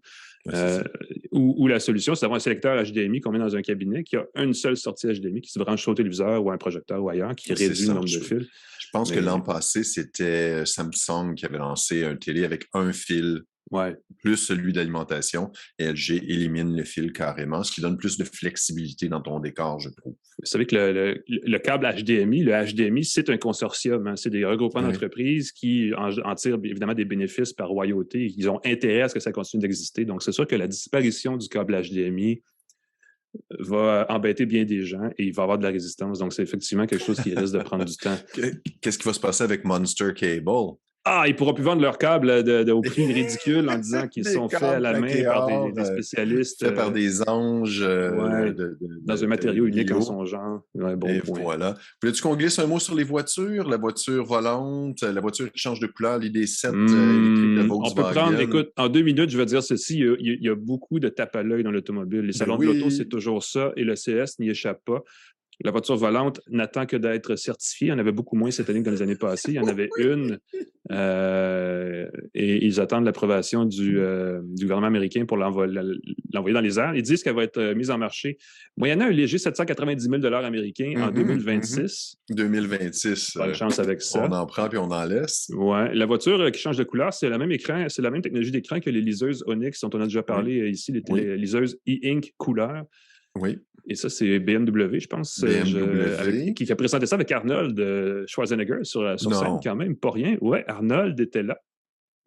Ou la solution, c'est d'avoir un sélecteur HDMI qu'on met dans un cabinet qui a une seule sortie HDMI qui se branche sur le téléviseur ou un projecteur ou ailleurs, qui réduit le nombre de fils. Je pense que l'an passé, c'était Samsung qui avait lancé un télé avec un fil, plus celui d'alimentation, et LG élimine le fil carrément, ce qui donne plus de flexibilité dans ton décor, je trouve. Vous savez que le câble HDMI, c'est un consortium. Hein, c'est des regroupements d'entreprises qui en tirent évidemment des bénéfices par royauté. Ils ont intérêt à ce que ça continue d'exister. Donc, c'est sûr que la disparition du câble HDMI va embêter bien des gens et il va y avoir de la résistance. Donc, c'est effectivement quelque chose qui risque de prendre du temps. Qu'est-ce qui va se passer avec Monster Cable? Ils ne pourront plus vendre leurs câbles au prix ridicule en disant qu'ils sont faits à la main par des spécialistes. Faits par des anges. Dans un matériau unique en son genre. Voilà. Voulais-tu qu'on glisse un mot sur les voitures? La voiture volante, la voiture qui change de couleur, l'ID7 électrique de Volkswagen. On peut prendre, écoute, en 2 minutes, je vais dire ceci. Il y a beaucoup de tape à l'œil dans l'automobile. Les salons de l'auto, c'est toujours ça. Et le CS n'y échappe pas. La voiture volante n'attend que d'être certifiée. Il y en avait beaucoup moins cette année que dans les années passées. Il y en avait une. Et ils attendent l'approbation du gouvernement américain pour l'envoyer dans les airs. Ils disent qu'elle va être mise en marché moyennant un léger 790 000 $ américains en 2026. 2026. Bonne chance avec ça. On en prend puis on en laisse. Ouais. La voiture qui change de couleur, c'est le même écran, c'est la même technologie d'écran que les liseuses Onyx dont on a déjà parlé ici, les liseuses e-ink couleur. Oui. Et ça, c'est BMW, je pense, qui a présenté ça avec Arnold Schwarzenegger sur scène, quand même, pas rien. Ouais, Arnold était là.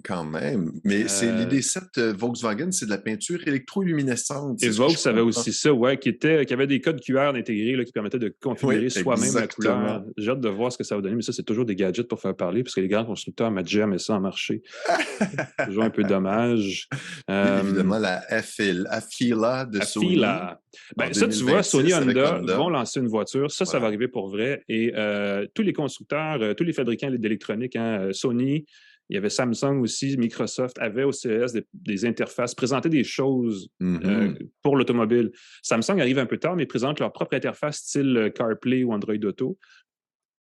Quand même. Mais c'est l'ID7 Volkswagen, c'est de la peinture électroluminescente. Et Volks avait aussi ça, qui avait des codes QR intégrés là, qui permettaient de configurer soi-même la couleur. J'ai hâte de voir ce que ça va donner, mais ça, c'est toujours des gadgets pour faire parler, parce que les grands constructeurs mettent jamais ça en marché. C'est toujours un peu dommage. Évidemment, la Afeela de Sony. Ça, tu vois, Sony Honda vont lancer une voiture. Ça va arriver pour vrai. Et tous les constructeurs, tous les fabricants d'électronique, Sony, il y avait Samsung aussi, Microsoft avait au CES des interfaces, présentaient des choses pour l'automobile. Samsung arrive un peu tard, mais présente leur propre interface style CarPlay ou Android Auto.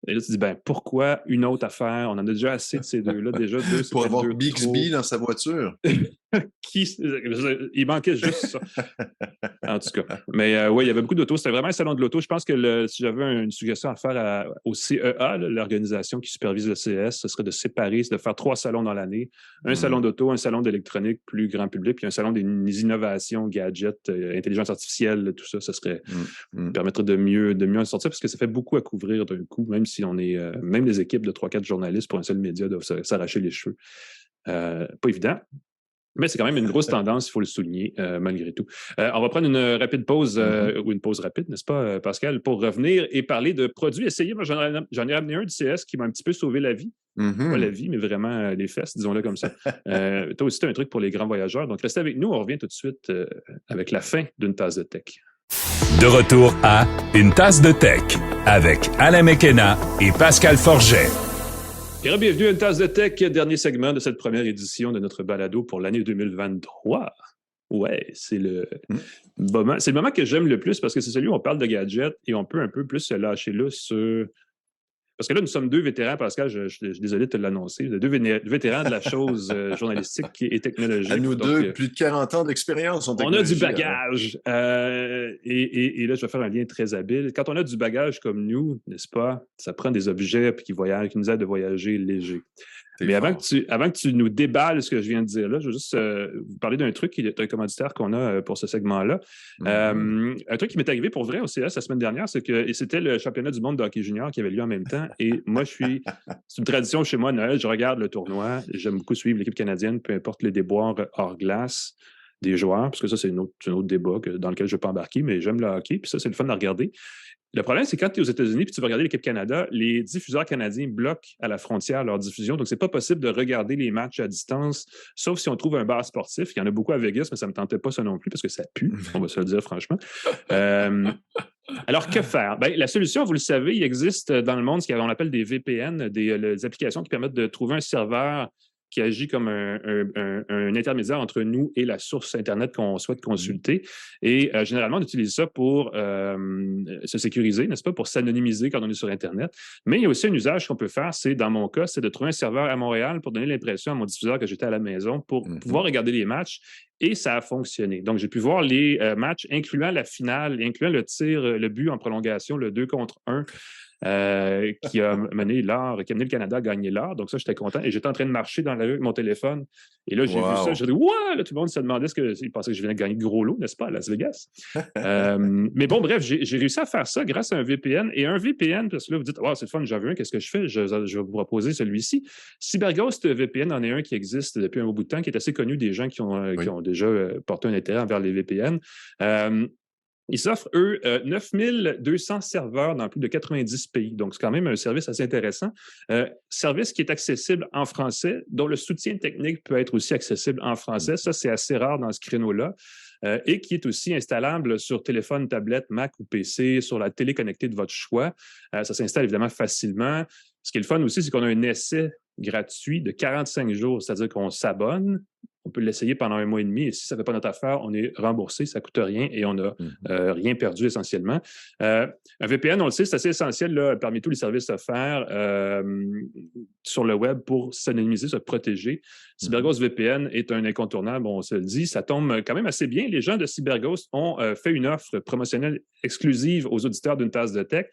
Et là, tu te dis, pourquoi une autre affaire? On en a déjà assez de ces deux-là. Déjà deux, pour avoir Bixby dans sa voiture. Il manquait juste ça. En tout cas. Mais oui, il y avait beaucoup d'autos. C'était vraiment un salon de l'auto. Je pense que si j'avais une suggestion à faire au CEA, l'organisation qui supervise le CES, ce serait de séparer, de faire 3 salons dans l'année. Un salon d'auto, un salon d'électronique plus grand public, puis un salon des innovations, gadgets, intelligence artificielle, tout ça. Ça serait permettrait de mieux en sortir parce que ça fait beaucoup à couvrir d'un coup, même si on est. Même les équipes de 3-4 journalistes pour un seul média doivent s'arracher les cheveux. Pas évident. Mais c'est quand même une grosse tendance, il faut le souligner, malgré tout. On va prendre une rapide pause, ou une pause rapide, n'est-ce pas, Pascal, pour revenir et parler de produits essayés. Moi, j'en ai ramené un du CS qui m'a un petit peu sauvé la vie. Pas la vie, mais vraiment les fesses, disons-le comme ça. Toi aussi, tu as un truc pour les grands voyageurs. Donc, restez avec nous. On revient tout de suite avec la fin d'une tasse de tech. De retour à Une tasse de tech avec Alain Mekena et Pascal Forget. Et bienvenue à Une tasse de tech, dernier segment de cette première édition de notre balado pour l'année 2023. Ouais, c'est le moment que j'aime le plus parce que c'est celui où on parle de gadgets et on peut un peu plus se lâcher là sur... Parce que là, nous sommes 2 vétérans, Pascal, je suis désolé de te l'annoncer, 2 vétérans de la chose journalistique et technologique. À nous deux, plus de 40 ans d'expérience en technologie. On a du bagage. Et là, je vais faire un lien très habile. Quand on a du bagage comme nous, n'est-ce pas, ça prend des objets qui nous aident de voyager léger. Mais avant que tu nous déballes ce que je viens de dire là, je veux juste vous parler d'un truc qui est un commanditaire qu'on a pour ce segment-là. Un truc qui m'est arrivé pour vrai au CS la semaine dernière, c'était le championnat du monde de hockey junior qui avait lieu en même temps. Et moi, c'est une tradition chez moi, Noël, je regarde le tournoi. J'aime beaucoup suivre l'équipe canadienne, peu importe les déboires hors glace des joueurs, parce que ça, c'est un autre débat dans lequel je ne vais pas embarquer, mais j'aime le hockey, puis ça, c'est le fun à regarder. Le problème, c'est quand tu es aux États-Unis et tu vas regarder l'équipe Canada, les diffuseurs canadiens bloquent à la frontière leur diffusion. Donc, c'est pas possible de regarder les matchs à distance, sauf si on trouve un bar sportif. Il y en a beaucoup à Vegas, mais ça ne me tentait pas ça non plus parce que ça pue, on va se le dire franchement. Alors, que faire? Ben, la solution, vous le savez, il existe dans le monde ce qu'on appelle des VPN, des applications qui permettent de trouver un serveur qui agit comme un intermédiaire entre nous et la source Internet qu'on souhaite consulter. Et généralement, on utilise ça pour se sécuriser, n'est-ce pas, pour s'anonymiser quand on est sur Internet. Mais il y a aussi un usage qu'on peut faire, dans mon cas, c'est de trouver un serveur à Montréal pour donner l'impression à mon diffuseur que j'étais à la maison pour pouvoir regarder les matchs. Et ça a fonctionné. Donc, j'ai pu voir les matchs, incluant la finale, incluant le tir, le but en prolongation, le 2-1. Qui a amené le Canada à gagner l'or. Donc ça, j'étais content. Et j'étais en train de marcher dans la rue avec mon téléphone. Et là, j'ai vu ça. J'ai dit, ouais! Là, tout le monde se demandait il pensait que je venais de gagner de gros lot, n'est-ce pas, à Las Vegas? Mais bon, bref, j'ai réussi à faire ça grâce à un VPN. Et un VPN, parce que là, vous dites, c'est le fun, j'en veux un, qu'est-ce que je fais? Je vais vous proposer celui-ci. CyberGhost VPN en est un qui existe depuis un bout de temps, qui est assez connu des gens qui ont déjà porté un intérêt envers les VPN. Ils s'offrent, eux, 9200 serveurs dans plus de 90 pays. Donc, c'est quand même un service assez intéressant. Service qui est accessible en français, dont le soutien technique peut être aussi accessible en français. Ça, c'est assez rare dans ce créneau-là. Et qui est aussi installable sur téléphone, tablette, Mac ou PC, sur la télé connectée de votre choix. Ça s'installe évidemment facilement. Ce qui est le fun aussi, c'est qu'on a un essai gratuit de 45 jours, c'est-à-dire qu'on s'abonne. On peut l'essayer pendant 1 mois et demi et si ça ne fait pas notre affaire, on est remboursé, ça ne coûte rien et on n'a rien perdu essentiellement. Un VPN, on le sait, c'est assez essentiel là, parmi tous les services offerts sur le web pour s'anonymiser, se protéger. CyberGhost VPN est un incontournable, on se le dit. Ça tombe quand même assez bien. Les gens de CyberGhost ont fait une offre promotionnelle exclusive aux auditeurs d'une tasse de tech.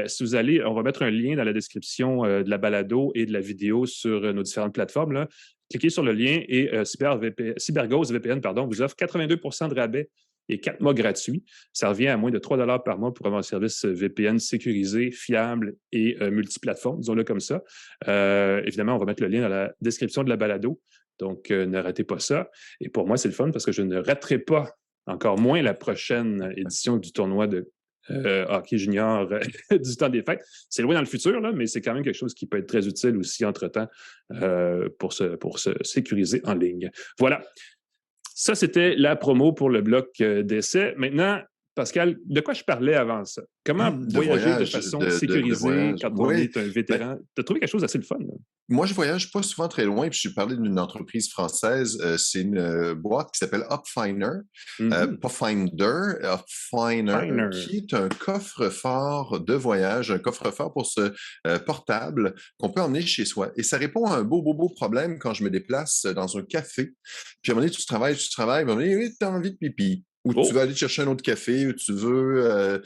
Si vous allez, on va mettre un lien dans la description de la balado et de la vidéo sur nos différentes plateformes. Là. Cliquez sur le lien et CyberGhost VPN vous offre 82% de rabais et 4 mois gratuits. Ça revient à moins de 3 $ par mois pour avoir un service VPN sécurisé, fiable et multiplateforme, disons-le comme ça. Évidemment, on va mettre le lien dans la description de la balado. Donc, ne ratez pas ça. Et pour moi, c'est le fun parce que je ne raterai pas, encore moins la prochaine édition du tournoi de hockey junior du temps des fêtes. C'est loin dans le futur, là, mais c'est quand même quelque chose qui peut être très utile aussi entre-temps pour se sécuriser en ligne. Voilà. Ça, c'était la promo pour le bloc d'essai. Maintenant, Pascal, de quoi je parlais avant ça? Comment voyager de façon sécurisée quand on est un vétéran? Tu as trouvé quelque chose d'assez le fun, là? Moi, je voyage pas souvent très loin, puis je suis parlé d'une entreprise française. C'est une boîte qui s'appelle Upfiner, pas Finder, Upfiner, qui est un coffre-fort de voyage, un coffre-fort pour ce portable qu'on peut emmener chez soi. Et ça répond à un beau problème quand je me déplace dans un café. Puis à un moment donné, tu travailles, puis à un moment donné, tu as envie de pipi. Ou tu veux aller chercher un autre café, ou tu veux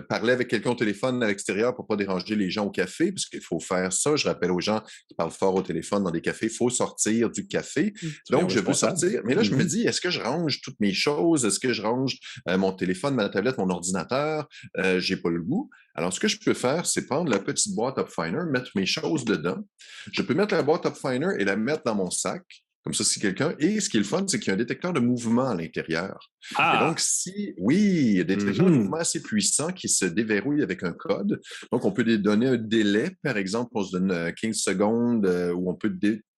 parler avec quelqu'un au téléphone à l'extérieur pour ne pas déranger les gens au café, parce qu'il faut faire ça. Je rappelle aux gens qui parlent fort au téléphone dans des cafés, il faut sortir du café. Donc, je veux sortir. Mais là, je me dis, est-ce que je range toutes mes choses? Est-ce que je range mon téléphone, ma tablette, mon ordinateur? J'ai pas le goût. Alors, ce que je peux faire, c'est prendre la petite boîte Upfiner, mettre mes choses dedans. Je peux mettre la boîte Upfiner et la mettre dans mon sac. Comme ça, si quelqu'un... Et ce qui est le fun, c'est qu'il y a un détecteur de mouvement à l'intérieur. Et donc, il y a des détecteurs de mouvement assez puissants qui se déverrouillent avec un code. Donc, on peut donner un délai, par exemple, on se donne 15 secondes où on peut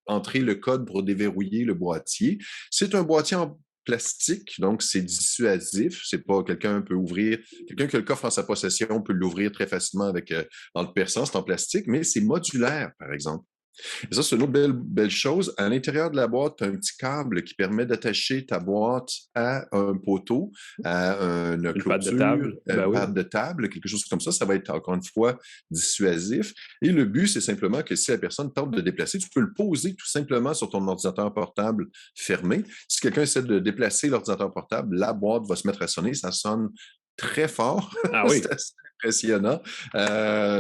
entrer le code pour déverrouiller le boîtier. C'est un boîtier en plastique, donc c'est dissuasif. C'est pas quelqu'un qui a le coffre en sa possession peut l'ouvrir très facilement en le perçant, c'est en plastique, mais c'est modulaire, par exemple. Et ça, c'est une autre belle chose. À l'intérieur de la boîte, tu as un petit câble qui permet d'attacher ta boîte à un poteau, à une clôture, pad de table, quelque chose comme ça. Ça va être encore une fois dissuasif. Et le but, c'est simplement que si la personne tente de déplacer, tu peux le poser tout simplement sur ton ordinateur portable fermé. Si quelqu'un essaie de déplacer l'ordinateur portable, la boîte va se mettre à sonner. Ça sonne très fort. Ah oui. C'est assez impressionnant.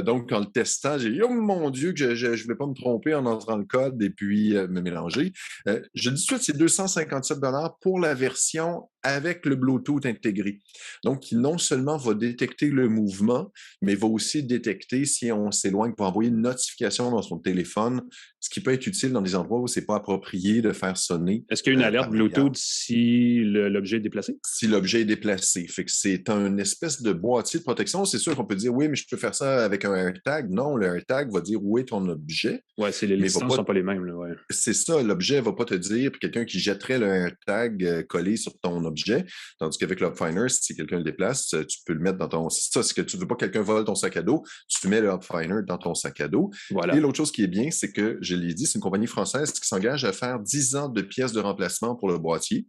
Donc, en le testant, j'ai dit, oh mon Dieu, que je ne vais pas me tromper en entrant le code et puis me mélanger. Je dis tout de suite, c'est 257 $ pour la version avec le Bluetooth intégré. Donc, qui non seulement va détecter le mouvement, mais va aussi détecter si on s'éloigne pour envoyer une notification dans son téléphone, ce qui peut être utile dans des endroits où ce n'est pas approprié de faire sonner. Est-ce qu'il y a une alerte Bluetooth si l'objet est déplacé? Si l'objet est déplacé. Fait que c'est une espèce de boîtier de protection. C'est sûr qu'on peut dire, oui, mais je peux faire ça avec un AirTag. Non, le AirTag va dire où est ton objet. Oui, les licences ne sont pas les mêmes. Là, ouais. C'est ça, l'objet ne va pas te dire, puis quelqu'un qui jetterait le AirTag collé sur ton objet, tandis qu'avec l'Upfiner, si quelqu'un le déplace, tu peux le mettre dans ton... C'est ça, c'est que tu ne veux pas que quelqu'un vole ton sac à dos, tu mets le Upfiner dans ton sac à dos. Voilà. Et l'autre chose qui est bien, c'est que, je l'ai dit, c'est une compagnie française qui s'engage à faire 10 ans de pièces de remplacement pour le boîtier.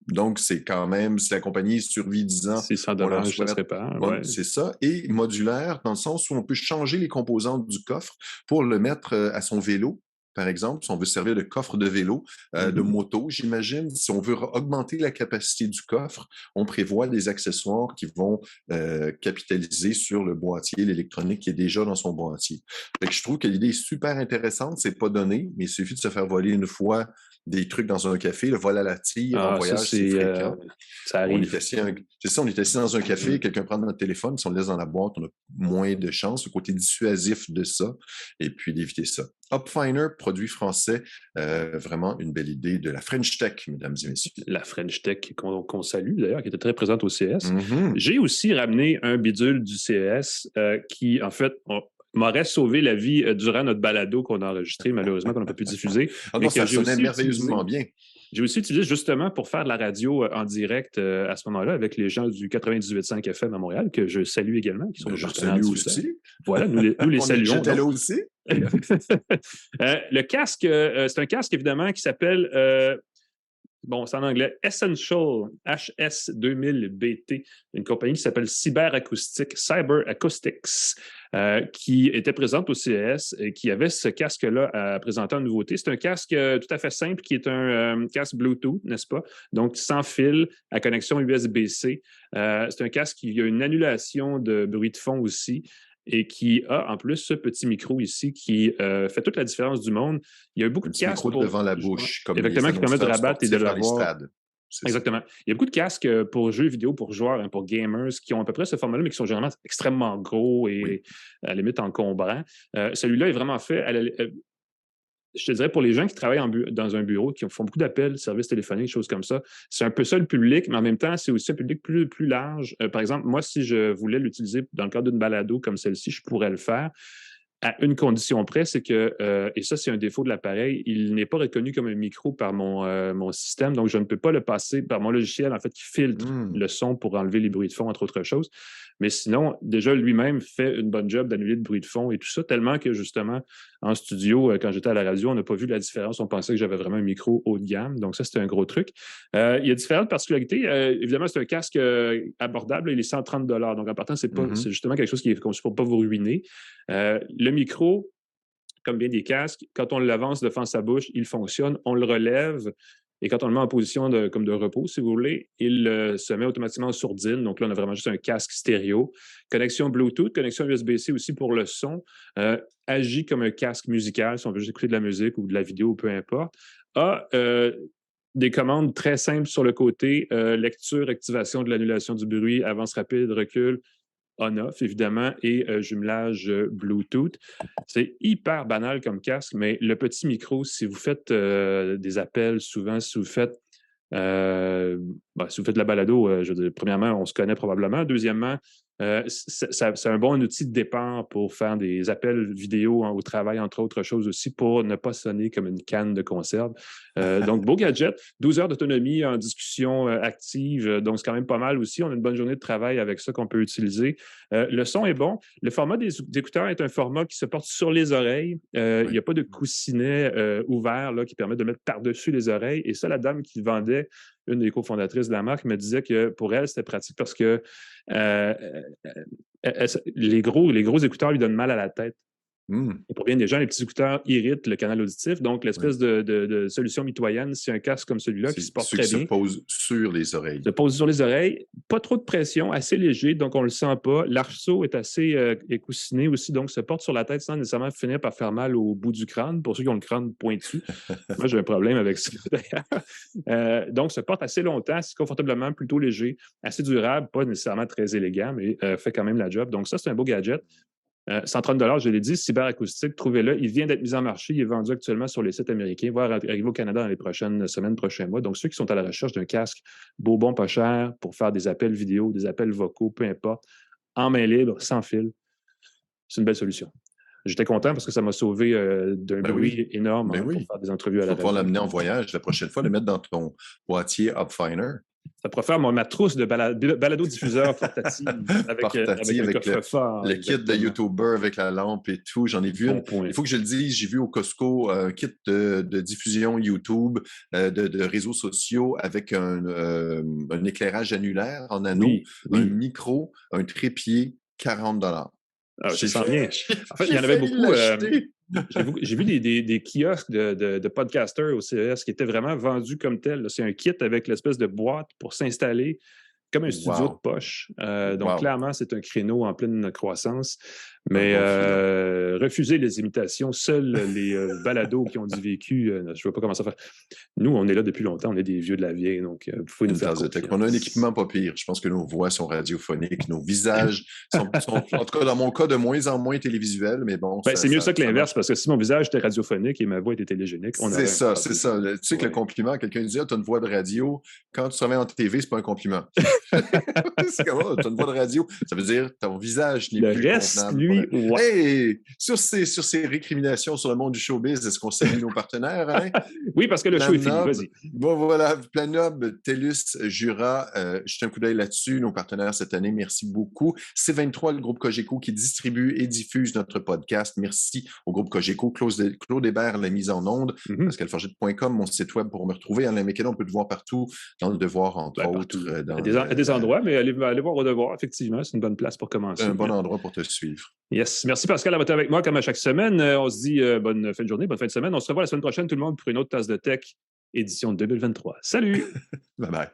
Donc, c'est quand même, si la compagnie survit 10 ans... C'est sans dommage, ça se répare. Ouais. C'est ça. Et modulaire, dans le sens où on peut changer les composantes du coffre pour le mettre à son vélo. Par exemple, si on veut servir de coffre de vélo, de moto, j'imagine, si on veut augmenter la capacité du coffre, on prévoit des accessoires qui vont capitaliser sur le boîtier, l'électronique qui est déjà dans son boîtier. Fait que je trouve que l'idée est super intéressante, c'est pas donné, mais il suffit de se faire voler une fois des trucs dans un café, le vol à la tire, en voyage, c'est fréquent. Ça arrive. On est assis dans un café, quelqu'un prend notre téléphone, si on le laisse dans la boîte, on a moins de chances, le côté dissuasif de ça, et puis d'éviter ça. Upfiner, produit français, vraiment une belle idée de la French Tech, mesdames et messieurs. La French Tech qu'on salue d'ailleurs, qui était très présente au CES. J'ai aussi ramené un bidule du CES qui, en fait, m'aurait sauvé la vie durant notre balado qu'on a enregistré, malheureusement, qu'on n'a pas pu diffuser. Ça sonnait merveilleusement bien. J'ai aussi utilisé justement pour faire de la radio en direct à ce moment-là avec les gens du 98.5 FM à Montréal, que je salue également, qui sont je salue aussi. Voilà, nous les saluons. J'étais là aussi. Le casque, c'est un casque évidemment qui s'appelle... c'est en anglais, Essential HS2000BT, une compagnie qui s'appelle Cyber Acoustics, qui était présente au CES et qui avait ce casque-là à présenter en nouveauté. C'est un casque tout à fait simple qui est un casque Bluetooth, n'est-ce pas? Donc, sans fil, à connexion USB-C. C'est un casque qui a une annulation de bruit de fond aussi et qui a en plus ce petit micro ici qui fait toute la différence du monde. Il y a beaucoup de casques micro devant la bouche, comme exactement, qui permet de rabattre et de l'avoir. Exactement. Ça. Il y a beaucoup de casques pour jeux vidéo, pour joueurs, pour gamers, qui ont à peu près ce format-là, mais qui sont généralement extrêmement gros et à la limite encombrants. Celui-là est vraiment fait je te dirais, pour les gens qui travaillent dans un bureau, qui font beaucoup d'appels, services téléphoniques, choses comme ça, c'est un peu ça le public, mais en même temps, c'est aussi un public plus large. Par exemple, moi, si je voulais l'utiliser dans le cadre d'une balado comme celle-ci, je pourrais le faire. à une condition près, c'est que, et ça, c'est un défaut de l'appareil, il n'est pas reconnu comme un micro par mon système, donc je ne peux pas le passer par mon logiciel, en fait, qui filtre le son pour enlever les bruits de fond, entre autres choses. Mais sinon, déjà, lui-même fait une bonne job d'annuler le bruit de fond et tout ça, tellement que, justement, en studio, quand j'étais à la radio, on n'a pas vu la différence. On pensait que j'avais vraiment un micro haut de gamme. Donc, ça, c'était un gros truc. Il y a différentes particularités. Évidemment, c'est un casque abordable. Il est 130 $. Donc, en partant, c'est justement quelque chose qui est conçu pour ne pas vous ruiner. Le micro, comme bien des casques, quand on l'avance devant sa bouche, il fonctionne. On le relève. Et quand on le met en position comme de repos, si vous voulez, il se met automatiquement en sourdine. Donc là, on a vraiment juste un casque stéréo. Connexion Bluetooth, connexion USB-C aussi pour le son. Agit comme un casque musical, si on veut juste écouter de la musique ou de la vidéo, peu importe. Des commandes très simples sur le côté. Lecture, activation de l'annulation du bruit, avance rapide, recul, on-off, évidemment, et jumelage Bluetooth. C'est hyper banal comme casque, mais le petit micro, si vous faites des appels souvent, si vous faites de la balado, je veux dire, premièrement, on se connaît probablement. Deuxièmement, c'est un bon outil de départ pour faire des appels vidéo au travail, entre autres choses aussi, pour ne pas sonner comme une canne de conserve. Donc, beau gadget. 12 heures d'autonomie en discussion active. Donc, c'est quand même pas mal aussi. On a une bonne journée de travail avec ça qu'on peut utiliser. Le son est bon. Le format des écouteurs est un format qui se porte sur les oreilles. Il n'y a pas de coussinet ouvert là, qui permet de mettre par-dessus les oreilles. Et ça, la dame qui vendait, une des cofondatrices de la marque, me disait que pour elle, c'était pratique parce que les gros écouteurs lui donnent mal à la tête. Et pour bien des gens, les petits écouteurs irritent le canal auditif. Donc, l'espèce de solution mitoyenne, c'est un casque comme celui-là qui se porte très bien. Se pose sur les oreilles. Se pose sur les oreilles. Pas trop de pression, assez léger, donc on ne le sent pas. L'arceau est assez écoussiné aussi, donc se porte sur la tête sans nécessairement finir par faire mal au bout du crâne, pour ceux qui ont le crâne pointu. Moi, j'ai un problème avec ça, d'ailleurs. Donc, se porte assez longtemps, assez confortablement, plutôt léger, assez durable, pas nécessairement très élégant, mais fait quand même la job. Donc, ça, c'est un beau gadget. 130 $, je l'ai dit, cyberacoustique, trouvez-le. Il vient d'être mis en marché. Il est vendu actuellement sur les sites américains, voire arriver au Canada dans les prochaines semaines, prochains mois. Donc, ceux qui sont à la recherche d'un casque beau, bon, pas cher pour faire des appels vidéo, des appels vocaux, peu importe, en main libre, sans fil, c'est une belle solution. J'étais content parce que ça m'a sauvé d'un bruit énorme pour faire des entrevues à la radio. Tu vas pouvoir l'amener en voyage la prochaine fois, le mettre dans ton boîtier Upfiner. Ça pourrait faire ma trousse de balado-diffuseur portative avec le kit de YouTuber avec la lampe et tout. J'en ai vu une. Il faut que je le dise, j'ai vu au Costco un kit de diffusion YouTube, de réseaux sociaux avec un éclairage annulaire en anneau, un micro, un trépied, 40 $. Je sens bien. En fait, il y en avait beaucoup. J'ai vu des kiosques de podcasters au CES qui étaient vraiment vendus comme tels. C'est un kit avec l'espèce de boîte pour s'installer comme un studio de poche. Donc, clairement, c'est un créneau en pleine croissance. Mais refuser les imitations, seuls les balados qui ont du vécu, je ne vois pas comment ça fait. Nous, on est là depuis longtemps, on est des vieux de la vieille, donc vous pouvez nous faire confiance. On a un équipement pas pire. Je pense que nos voix sont radiophoniques, nos visages sont en tout cas, dans mon cas, de moins en moins télévisuels, mais bon. C'est mieux ça que l'inverse, parce que si mon visage était radiophonique et ma voix était télégénique, c'est ça. Tu sais que le compliment, quelqu'un dit « tu as une voix de radio », quand tu travailles en TV, c'est pas un compliment. C'est comme « tu as une voix de radio », ça veut dire ton visage n'est plus convenable. Lui, Hey! Sur ces récriminations sur le monde du showbiz, est-ce qu'on salue nos partenaires? Hein? Oui, parce que le show est fini, vas-y. Bon, voilà, Planob, TELUS, Jura, jetez un coup d'œil là-dessus, nos partenaires cette année, merci beaucoup. C23, le groupe Cogeco qui distribue et diffuse notre podcast. Merci au groupe Cogeco. Claude Hébert, la mise en onde, pascalforget.com, mon site web pour me retrouver. Alain Mécéna, on peut te voir partout, dans le Devoir, entre autres. À des endroits, mais allez voir au Devoir, effectivement, c'est une bonne place pour commencer. Un bon endroit pour te suivre. Yes. Merci Pascal d'avoir été avec moi comme à chaque semaine. On se dit bonne fin de journée, bonne fin de semaine. On se revoit la semaine prochaine, tout le monde, pour une autre tasse de tech, édition 2023. Salut! Bye bye.